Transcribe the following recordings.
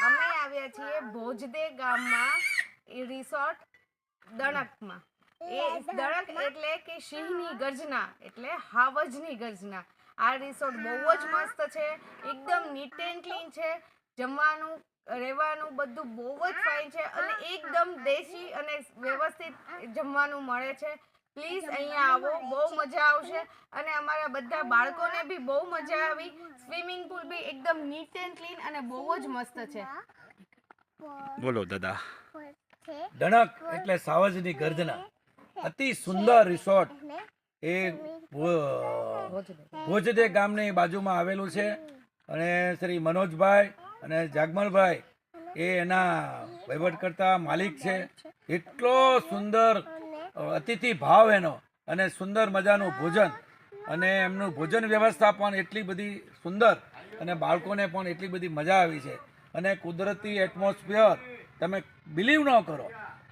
અમે આવ્યા છીએ ભોજદે ગામમાં રિસોર્ટ દણકમાં. એ દણક એટલે કે સિંહની ગર્જના એટલે હાવજની ગર્જના. આ રિસોર્ટ બહુ જ મસ્ત છે, એકદમ નીટ એન્ડ ક્લીન છે, જમવાનું રહેવાનું બધું બહુ જ ફાઇન છે અને એકદમ દેશી અને વ્યવસ્થિત જમવાનું મળે છે. પ્લીઝ અહીંયા આવો, બહુ મજા આવશે અને અમારા બધા બાળકોને બી બહુ મજા આવી. સ્વિમિંગ પુલ બી એકદમ નીટ એન્ડ ક્લીન અને બહુ જ મસ્ત છે. બોલો દાદા. દણક એટલે સાવજની ગર્જના, અતિ સુંદર રિસોર્ટ એ ભોજદે ગામની બાજુમાં આવેલું છે અને શ્રી મનોજભાઈ અને જાગમલભાઈ એ એના વહીવટકર્તા માલિક છે. એટલો સુંદર અતિથિ ભાવ એનો અને સુંદર મજાનું ભોજન અને એમનું ભોજન વ્યવસ્થા પણ એટલી બધી સુંદર અને બાળકોને પણ એટલી બધી મજા આવી છે અને કુદરતી એટમોસ્ફિયર તમે બિલીવ ન કરો.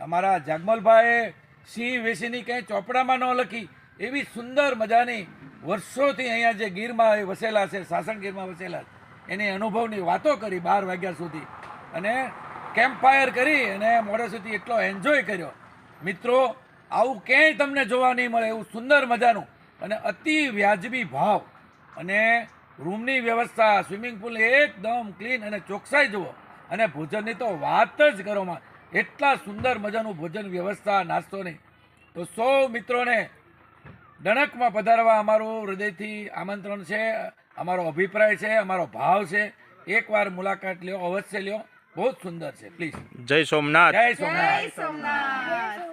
અમારા જાગમલભાઈએ સિંહ વેસીની કંઈ ચોપડામાં ન લખી એવી સુંદર મજાની વર્ષોથી અહીંયા જે ગીરમાં વસેલા છે, સાસણ ગીરમાં વસેલા એની અનુભવની વાતો કરી 12 વાગ્યા સુધી અને કેમ્પ ફાયર કરી અને મોડે સુધી એટલો એન્જોય કર્યો. મિત્રો આવું ક્યાંય તમને જોવા નહીં મળે એવું સુંદર મજાનું અને અતિ વ્યાજબી ભાવ અને રૂમની વ્યવસ્થા, સ્વિમિંગ પુલ એકદમ ક્લીન અને ચોકસાઈ જુઓ અને ભોજનની તો વાત જ કરોમાં. એટલા સુંદર મજાનું ભોજન વ્યવસ્થા, નાસ્તોની. તો સૌ મિત્રોને દણકમાં પધારવા અમારું હૃદયથી આમંત્રણ છે, અમારો અભિપ્રાય છે, અમારો ભાવ છે. એકવાર મુલાકાત લ્યો, અવશ્ય લ્યો, બહુ જ સુંદર છે. પ્લીઝ. જય સોમનાથ. જય સોમનાથ. જય સોમનાથ.